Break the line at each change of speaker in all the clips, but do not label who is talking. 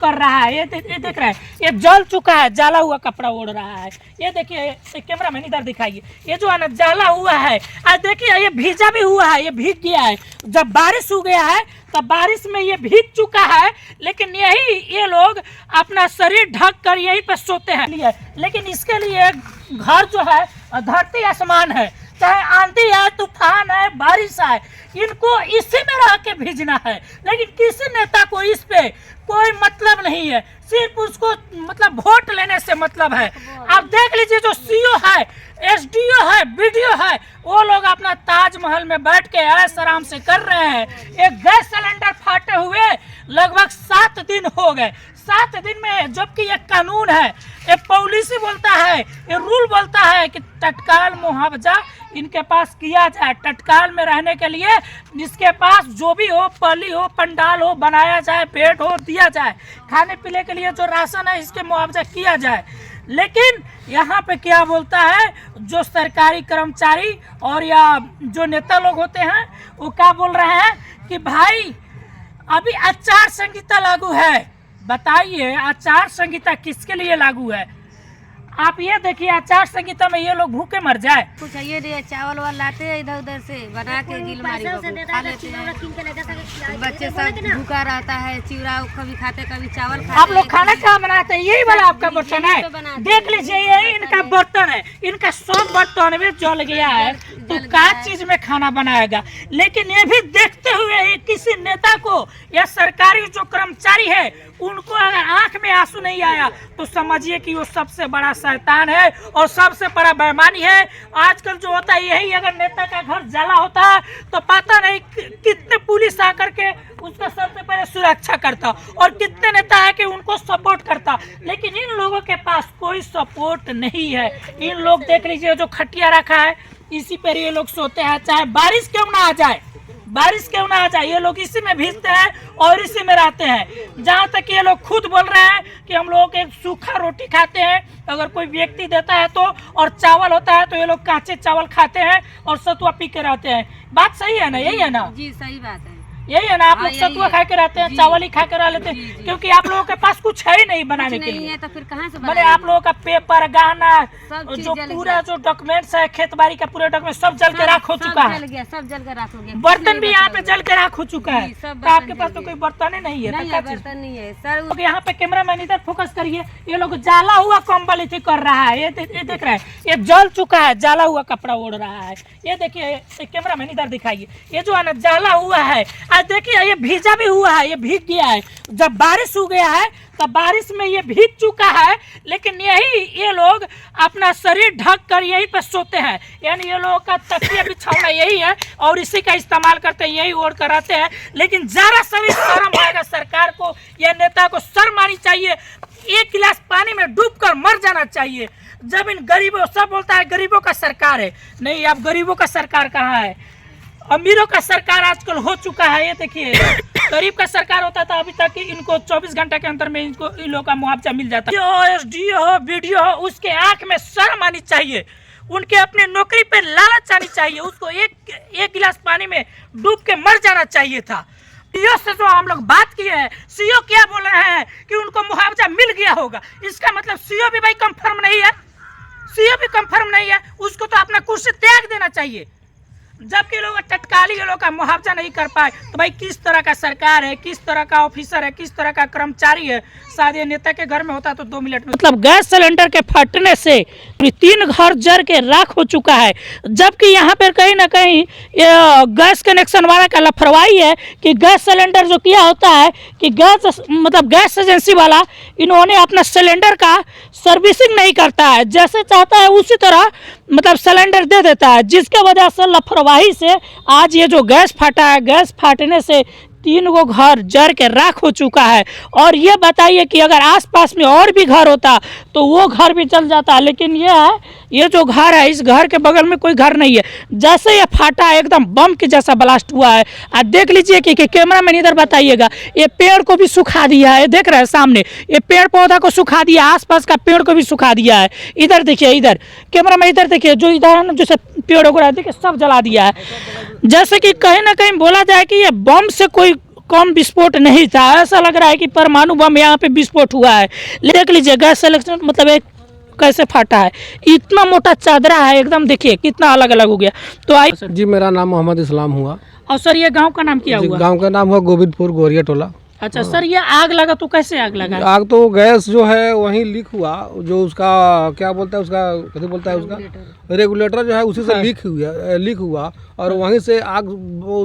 कर रहा है। ये देख रहे हैं, ये जल चुका है, जला हुआ कपड़ा ओढ़ रहा है। ये देखिए, कैमरा मैन इधर दिखाइए, ये जो है ना जला हुआ है। आज देखिए ये भीजा भी हुआ है, ये भीग गया है। जब बारिश हो गया है तब बारिश में ये भीग चुका है, लेकिन यही ये लोग अपना शरीर ढक कर यहीं पर सोते हैं। लेकिन इसके लिए घर जो है धरती आसमान है, चाहे आंधी है, तूफान है, बारिश है, इनको इसी में रह के भेजना है। लेकिन किसी नेता को इस पे कोई मतलब नहीं है, सिर्फ उसको मतलब वोट लेने से मतलब है। आप देख लीजिए, जो सीओ है, एसडीओ है, बीडीओ है, वो लोग अपना ताजमहल में बैठ के ऐश आराम से कर रहे हैं। एक गैस सिलेंडर फाटे हुए लगभग 7 दिन हो गए। 7 दिन में, जबकि ये कानून है, ये पॉलिसी बोलता है, ये रूल बोलता है कि तत्काल मुआवजा इनके पास किया जाए। तत्काल में रहने के लिए इसके पास जो भी हो, पली हो, पंडाल हो, बनाया जाए, बेड हो, दिया जाए। खाने पीने के लिए जो राशन है, इसके मुआवजा किया जाए। लेकिन यहाँ पे क्या बोलता है, जो सरकारी कर्मचारी और या जो नेता लोग होते हैं, वो क्या बोल रहे हैं कि भाई अभी आचार संहिता लागू है। बताइए, आचार संहिता किसके लिए लागू है? आप ये देखिए, आचार संहिता में ये लोग भूखे मर जाए।
कुछ ये चावल वाल लाते हैं इधर उधर से बना के गिल मारी खा लेते हैं। बच्चे सब भूखा रहता है, चिवड़ा कभी खाते कभी चावल खाते।
आप लोग खाना क्या बनाते हैं? यही वाला आपका बर्तन है, देख लीजिए, ये इनका बर्तन है। इनका सब बर्तन में जल गया है, तो क्या चीज में खाना बनाएगा? लेकिन ये भी देखते हुए किसी नेता को या सरकारी जो कर्मचारी है, उनको अगर आंख में आंसू नहीं आया तो समझिए कि वो सबसे बड़ा शैतान है और सबसे बड़ा बेईमानी है। आजकल जो होता है यही, अगर नेता का घर जला होता है तो पता नहीं कितने पुलिस आकर के उसका सबसे पहले सुरक्षा करता और कितने नेता है कि उनको सपोर्ट करता। लेकिन इन लोगों के पास कोई सपोर्ट नहीं है। इन लोग देख लीजिए, जो खटिया रखा है इसी पर ये लोग सोते हैं, चाहे बारिश क्यों ना आ जाए, बारिश क्यों ना आ जाए, ये लोग इसी में भीगते हैं और इसी में रहते हैं। जहाँ तक ये लोग खुद बोल रहे हैं कि हम लोग एक सूखा रोटी खाते हैं, अगर कोई व्यक्ति देता है तो, और चावल होता है तो ये लोग कांचे चावल खाते हैं और सतुआ पी के रहते हैं। बात सही है ना? यही है ना?
जी सही बात है,
यही है ना? आप लोग सतुआ खा के रहते हैं, चावल ही खा के रह लेते हैं, क्योंकि आप लोगों के पास कुछ है ही नहीं बनाने के लिए।
तो फिर कहाँ से
मैंने आप लोगों का पेपर, गहना, जो पूरा जो डॉक्यूमेंट्स है, खेती बाड़ी का पूरा डॉक्यूमेंट सब जल के राख हो चुका है।
सब जल के राख हो गया,
बर्तन भी यहाँ पे जल के राख हो चुका है। तो आपके पास तो कोई बर्तन ही नहीं है,
बर्तन नहीं है सर।
यहाँ पे कैमरा मैन इधर फोकस करिए, ये लोग जाला हुआ कंबल इसी कर रहा है। ये देख रहे हैं, ये जल चुका है, जला हुआ कपड़ा ओढ़ रहा है। ये देखिए, कैमरा मैन इधर दिखाइए, ये जो है ना जला हुआ है। आज देखिए, ये भीजा भी हुआ है, ये भीग गया है। जब बारिश हो गया है तब बारिश में ये भीग चुका है, लेकिन यही ये लोग अपना शरीर ढक कर यहीं पर सोते हैं। यानी ये लोगों का तकिया बिछौना यही है और इसी का इस्तेमाल करते हैं, यही ओढ़ कर रहते हैं। लेकिन जरा सा भी शर्म आएगा सरकार को या नेता को, शर्म आनी चाहिए। 1 गिलास पानी में डूब कर मर जाना चाहिए। जब इन गरीबों, सब बोलता है गरीबों का सरकार है, नहीं, अब गरीबों का सरकार कहाँ है? अमीरों का सरकार आजकल हो चुका है। ये देखिए, गरीब का सरकार होता था अभी तक इनको 24 घंटे के अंदर में इनको इन लोगों का मुआवजा मिल जाता है। एसडीओ हो, बीडीओ हो, उसके आंख में शर्म आनी चाहिए, उनके अपने नौकरी पे लालच आनी चाहिए। उसको एक गिलास पानी में डूब के मर जाना चाहिए था। सीओ से जो हम लोग बात किए हैं, सीओ क्या बोल रहे हैं कि उनको मुआवजा मिल गया होगा। इसका मतलब सीओ भी भाई कंफर्म नहीं है, सीओ भी कंफर्म नहीं है, उसको तो अपना कुर्सी त्याग देना चाहिए। जबकि लोग तत्काली ये लोग का मुआवजा नहीं कर पाए तो भाई किस तरह का सरकार है, किस तरह का ऑफिसर है, किस तरह का कर्मचारी है? शायद ये नेता के घर में होता तो 2 मिनट में। मतलब गैस सिलेंडर के फटने से 3 घर जल के राख हो चुका है। जबकि यहाँ पर कहीं ना कहीं गैस कनेक्शन वाला का लापरवाही है कि गैस सिलेंडर जो किया होता है कि गैस एजेंसी वाला, इन्होंने अपना सिलेंडर का सर्विसिंग नहीं करता है, जैसे चाहता है उसी तरह सिलेंडर दे देता है, जिसके वजह से लापरवाही से आज ये जो गैस फटा है, गैस फाटने से 3 गो घर जल के राख हो चुका है। और ये बताइए कि अगर आसपास में और भी घर होता तो वो घर भी जल जाता, लेकिन ये जो घर है, इस घर के बगल में कोई घर नहीं है। जैसे ये फाटा है, एकदम बम के जैसा ब्लास्ट हुआ है। आप देख लीजिए कि कैमरा मैन इधर बताइएगा, ये पेड़ को भी सुखा दिया है। देख रहे हैं सामने, ये पेड़ पौधा को सुखा दिया, आसपास का पेड़ को भी सुखा दिया है। इधर देखिए, इधर कैमरा मैन इधर देखिए, जो इधर है ना, जैसे पेड़ वगैरह देखिए सब जला दिया है। जैसे कि कहीं ना कहीं बोला जाए कि ये बम से कोई कम विस्फोट नहीं था, ऐसा लग रहा है कि परमाणु बम यहाँ पे विस्फोट हुआ है। देख लीजिए गैस सिलेंडर मतलब एक कैसे फटा है, इतना मोटा चादरा है एकदम, देखिए कितना अलग अलग हो गया। तो आई
जी, मेरा नाम मोहम्मद इस्लाम हुआ।
और सर ये गांव का नाम क्या हुआ?
गांव का नाम हुआ गोविंदपुर गोरिया टोला।
अच्छा सर, ये आग लगा तो कैसे आग लगा?
आग तो गैस जो है वहीं लीक हुआ, जो उसका क्या बोलता है, उसका कैसे बोलता है, उसका रेगुलेटर जो है उसी से लीक हुआ और वहीं से आग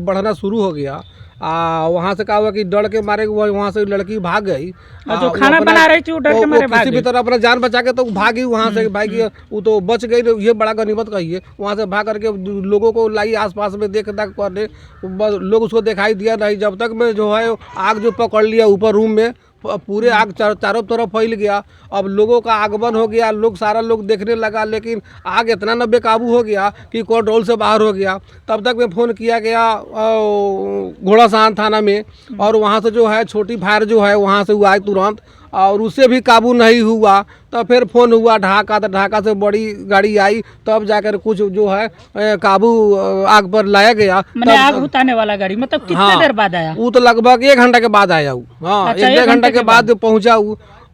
बढ़ना शुरू हो गया। वहाँ से क्या हुआ कि डर के मारे वहाँ से लड़की भाग गई,
जो खाना बना रही थी वो डर के मारे भाग गई।
किसी भी तरह अपना जान बचा के तो भागी वहाँ से, भागी वो तो बच गई, ये बड़ा गनीमत कहिए। वहाँ से भाग करके लोगों को लाई, आसपास में देख दाख करने, लोग उसको दिखाई दिया नहीं। जब तक में जो है आग जो पकड़ लिया ऊपर रूम में, पूरे आग चारों तरफ फैल गया। अब लोगों का आगमन हो गया, सारा लोग देखने लगा, लेकिन आग इतना न बेकाबू हो गया कि कंट्रोल से बाहर हो गया। तब तक में फ़ोन किया गया घोड़ासान थाना में, और वहाँ से जो है छोटी फायर जो है वहाँ से वो आई तुरंत, और उससे भी काबू नहीं हुआ। तो फिर फ़ोन हुआ ढाका, तो ढाका से बड़ी गाड़ी आई, तब जाकर कुछ जो है काबू आग पर लाया गया।
मैंने आग बुझाने वाला गाड़ी मतलब कितने देर बाद आया?
वो तो लगभग 1 घंटा के बाद आया। हाँ,
अच्छा,
1 घंटा के बाद पहुँचा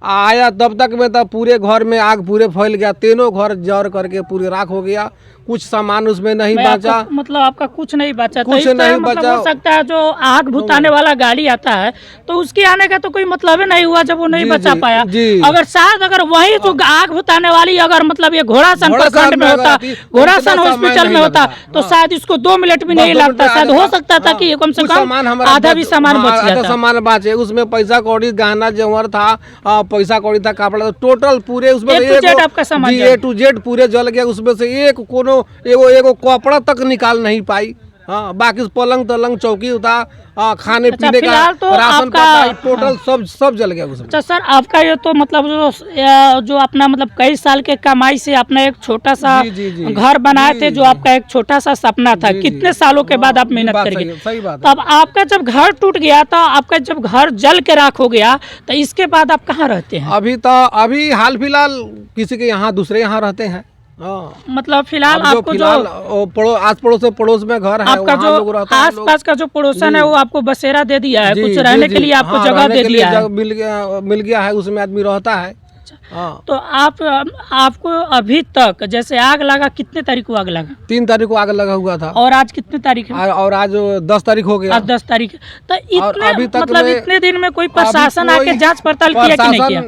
आया। तब तक में तब पूरे घर में आग पूरे फैल गया, तीनों घर जर करके पूरे राख हो गया। कुछ सामान उसमें नहीं बचा,
मतलब आपका कुछ नहीं बचा।
कुछ
तो
नहीं
मतलब
बचा।
हो सकता है जो आग बुझाने वाला गाड़ी आता है तो उसके आने का तो कोई मतलब ही नहीं हुआ जब वो नहीं बचा पाया। अगर शायद अगर वही जो आग बुझाने वाली अगर मतलब ये घोड़ासान प्रखंड में होता, घोड़ासान हॉस्पिटल में होता, तो शायद इसको 2 मिनट भी नहीं लगता। शायद हो सकता था कि कम से कम आधा भी सामान बच जाता।
सामान बचे, उसमें पैसा कौड़ी, गहना जेवर था, पैसा कौड़ी था, कपड़ा, टोटल पूरे उसमें
आपका सामान
A to Z पूरे जल गया। उसमें से एक कोनो एगो कपड़ा तक निकाल नहीं पाई। हाँ, बाकी पलंग तलंग चौकी था, खाने पीने का
तो
राशन टोटल सब जल गया उसमें।
अच्छा सर, आपका ये तो मतलब जो अपना मतलब कई साल के कमाई से अपना एक छोटा सा घर बनाए थे, जो आपका एक छोटा सा सपना था, कितने सालों के बाद आप मेहनत करेंगे?
सही बात।
तब आपका जब घर टूट गया था, आपका जब घर जल के राख हो गया, तो इसके बाद आप कहाँ रहते हैं?
अभी हाल फिलहाल किसी के यहाँ, दूसरे यहाँ रहते हैं।
मतलब फिलहाल आपको जो
आस पड़ोस में घर है,
आपका जो आस पास का जो पड़ोसन है वो आपको बसेरा दे दिया है, कुछ रहने के लिए आपको जगह दे दिया है,
मिल गया है, उसमें आदमी रहता है।
तो आपको अभी तक जैसे आग लगा, कितने तारीख को आग लगा?
3 तारीख को आग लगा हुआ था।
और आज कितने तारीख है?
और आज 10 तारीख हो गया।
आज 10 तारीख। तो इतने अभी तक मतलब इतने दिन में कोई प्रशासन आके जांच पड़ताल किया कि नहीं किया?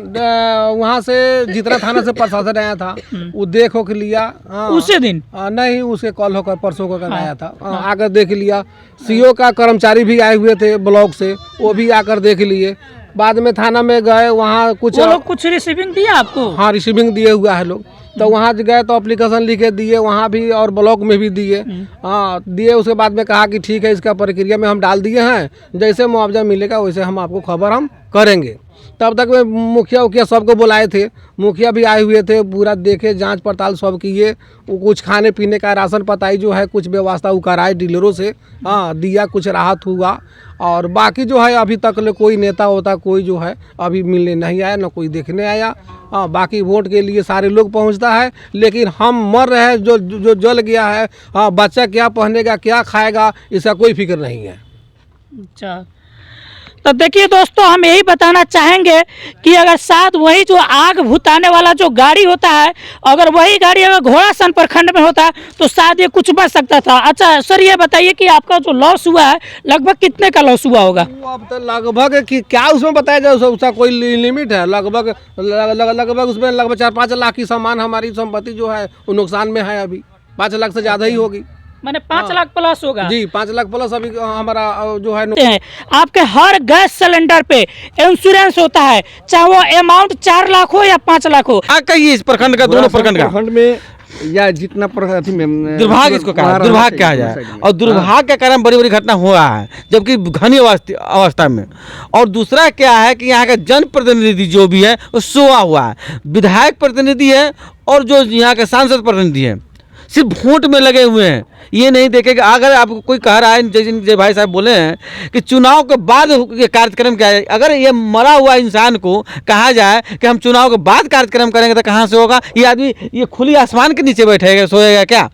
वहाँ से जितना थाना से प्रशासन आया था वो देख हो के लिया।
उसी दिन
नहीं, उसके कॉल होकर परसों को आया था, आकर देख लिया। सीओ का कर्मचारी भी आए हुए थे ब्लॉक से, वो भी आकर देख लिए। बाद में थाना में गए, वहाँ
कुछ रिसीविंग दिया आपको?
हाँ, रिसीविंग दिए हुआ है लोग। तो वहाँ गए तो एप्लीकेशन लिखे दिए, वहाँ भी और ब्लॉक में भी दिए। हाँ, दिए। उसके बाद में कहा कि ठीक है, इसका प्रक्रिया में हम डाल दिए हैं, जैसे मुआवजा मिलेगा वैसे हम आपको खबर हम करेंगे। तब तक में मुखिया सबको बुलाए थे, मुखिया भी आए हुए थे, पूरा देखे, जांच पड़ताल सब किए। कुछ खाने पीने का राशन पताई जो है कुछ व्यवस्था वो कराए डीलरों से, हाँ दिया, कुछ राहत हुआ। और बाकी जो है अभी तक कोई नेता होता कोई जो है अभी मिलने नहीं आया, ना कोई देखने आया। हाँ, बाकी वोट के लिए सारे लोग पहुंचता है, लेकिन हम मर रहे हैं, जो जल गया है। हाँ, बच्चा क्या पहनेगा, क्या खाएगा, इसका कोई फिक्र नहीं है।
अच्छा, तो देखिए दोस्तों, हम यही बताना चाहेंगे कि अगर साथ वही जो आग भुताने वाला जो गाड़ी होता है, अगर वही गाड़ी अगर घोड़ासान प्रखंड में होता तो शायद ये कुछ बच सकता था। अच्छा सर, ये बताइए कि आपका जो लॉस हुआ है लगभग कितने का लॉस हुआ होगा?
अब तो लगभग कि क्या उसमें बताया जाए, उसका कोई लिमिट है? लगभग उसमें लगभग 4-5 लाख की सामान, हमारी संपत्ति जो है वो नुकसान में है। अभी 5 लाख से ज़्यादा ही होगी।
मैंने 5 लाख प्लस होगा
जी, 5 लाख प्लस अभी हमारा जो है।
आपके हर गैस सिलेंडर पे इंश्योरेंस होता है, चाहे वो अमाउंट 4 लाख हो या 5 लाख हो।
कहिए इस प्रखंड का, दोनों प्रखंड में
या जितना
दुर्भाग्य इसको कहा, दुर्भाग्य कहा जाए। और दुर्भाग्य के कारण बड़ी बड़ी घटना हुआ है, जबकि घनी अवस्था में। और दूसरा क्या है कि यहाँ का जनप्रतिनिधि जो भी है वो सोया हुआ है, विधायक प्रतिनिधि है और जो यहाँ के सांसद प्रतिनिधि है सिर्फ वोट में लगे हुए हैं। ये नहीं देखेगा, अगर आपको कोई कह रहा है, जैसे भाई साहब बोले हैं कि चुनाव के बाद ये कार्यक्रम क्या है, अगर ये मरा हुआ इंसान को कहा जाए कि हम चुनाव के बाद कार्यक्रम करेंगे तो कहाँ से होगा? ये आदमी ये खुली आसमान के नीचे बैठेगा, सोएगा क्या?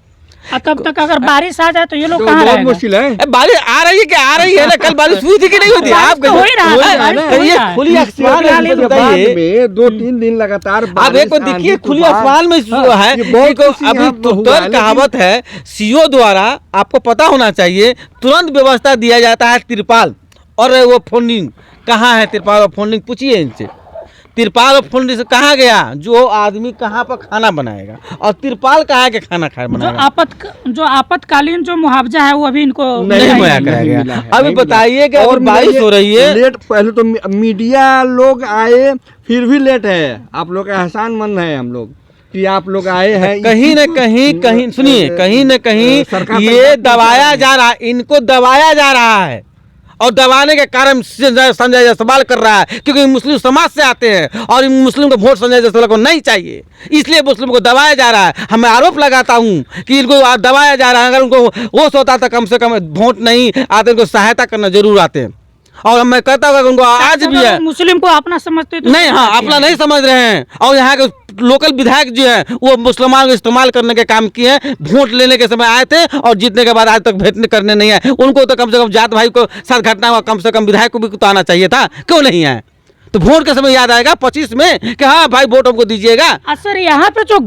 तब तक अगर बारिश आ जाए तो ये लोग
तो
कहाँ
बहुत
रहेगा?
मुश्किल है।
बारिश आ रही है क्या? आ रही है ना, कल बारिश हुई थी कि नहीं हुई थी? आप
तो हो ही रहा है, बारिश तो हो ही
ये
रहा है।
खुली आसमान है,
इसके
मुझे
बाद
बताइए।
में 2-3 दिन लगातार
आप
बारिश,
एक बार देखिए,
आंधी,
खुली
तूफान।
आसमान में जो
हाँ,
है
ये बहुत
देखो,
खुशी
अभी
यहाँ पे हुआ है,
तुरंत
लेकिन-
कहावत है सीओ द्वारा, आपको पता होना चाहिए, तुरंत व्यवस्था दिया जाता है तिरपाल और वो फंडिंग। कहाँ है तिरपाल और फंडिंग? पूछिए इनसे, तिरपाल और फंडिंग से कहाँ गया? जो आदमी कहाँ पर खाना बनाएगा, और तिरपाल कहाँ के खाना बनाएगा?
जो आपातकालीन जो मुआवजा है वो अभी इनको
नहीं
नहीं
मुहैया
मिला,
कराया
नहीं
गया।
मिला है,
अभी
नहीं मिला।
बताइए कि
और
अगर बारिश हो रही है,
लेट, पहले तो मीडिया लोग आए फिर भी लेट है। आप लोग का एहसान मंद है हम लोग कि आप लोग आए हैं।
कहीं न कहीं सुनिए, कहीं न कहीं
सरकार
ये
तक
दबाया जा रहा है, इनको दबाया जा रहा है, और दबाने के कारण संजय जायसवाल कर रहा है, क्योंकि मुस्लिम समाज से आते हैं और मुस्लिम को वोट संजय जायसवाल को नहीं चाहिए, इसलिए मुस्लिम को दबाया जा रहा है। मैं आरोप लगाता हूं कि इनको दबाया जा रहा है। अगर उनको होश होता तो कम से कम वोट नहीं आते, उनको सहायता करना जरूर आते हैं। और मैं कहता हूँ उनको आज भी है,
मुस्लिम को अपना समझते तो
नहीं, हाँ, अपना नहीं समझ रहे हैं। और यहाँ के लोकल विधायक जो है वो मुसलमान को इस्तेमाल करने के काम किए हैं। वोट लेने के समय आए थे और जीतने के बाद आज तक भेंट करने नहीं आए। उनको तो कम से कम जात भाई को साथ घटना हुआ, कम से कम विधायक को भी तो आना चाहिए था, क्यों नहीं आए? तो वोट के समय याद आएगा 25 में कि हाँ भाई वोट हमको दीजिएगा।
सर यहाँ पे जो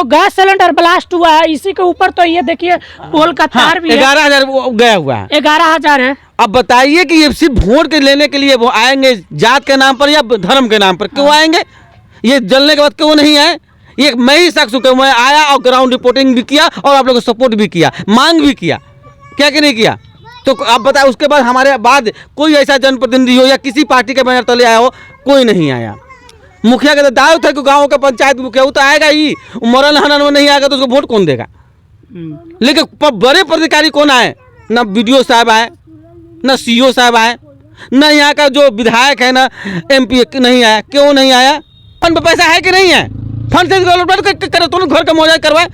गैस सिलेंडर ब्लास्ट हुआ है, इसी के ऊपर तो ये देखिए पोल का तार भी है।
11,000 गया हुआ है।
11,000 है।
अब बताइए कि ये सिर्फ वोट के लेने के लिए वो आएंगे जात के नाम पर या धर्म के नाम पर? क्यों आएंगे? ये जलने के बाद क्यों नहीं आए? ये मैं ही शख्स हूं, मैं आया और ग्राउंड रिपोर्टिंग भी किया और आप लोगों को सपोर्ट भी किया, मांग भी किया, क्या कि नहीं किया? तो आप बताए उसके बाद हमारे बाद कोई ऐसा जनप्रतिनिधि हो या किसी पार्टी के बैनर तले आया हो, कोई नहीं आया। मुखिया का दायित्व था कि गाँव का पंचायत मुखिया वो तो आएगा ही, मरल हनन में नहीं आएगा तो उसको वोट कौन देगा? लेकिन बड़े पदाधिकारी कौन आए? ना BDO साहब आए, ना CO साहब आए, ना यहाँ का जो विधायक है ना MP नहीं आया। क्यों नहीं आया? फंड पे पैसा है कि नहीं है? फंड से करे तुरंत घर का मुआवजा करवाए।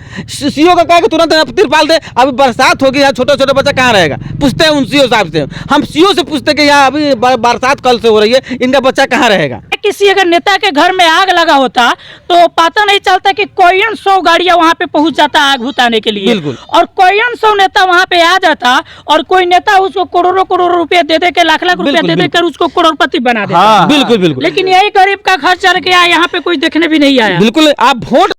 CO का कहा कि तुरंत तिरपाल दे। अभी बरसात होगी, यहाँ छोटा छोटा बच्चा कहाँ रहेगा? पूछते हैं उन CO साहब से, हम CO से पूछते कि यहाँ अभी बरसात कल से हो रही है, इनका बच्चा कहाँ रहेगा?
किसी अगर नेता के घर में आग लगा होता तो पता नहीं चलता कि कोई 100 गाड़ियां वहां पे पहुंच जाता आग बुझाने के लिए।
बिल्कुल।
और कोई 100 नेता वहां पे आ जाता और कोई नेता उसको करोड़ों रुपए दे दे के लाख रुपए
बिल्कुल,
दे देकर उसको करोड़पति बना देता।
हाँ, बिल्कुल बिल्कुल।
लेकिन यही गरीब का घर चल गया, यहाँ पे कोई देखने भी नहीं आया।
बिल्कुल, आप वोट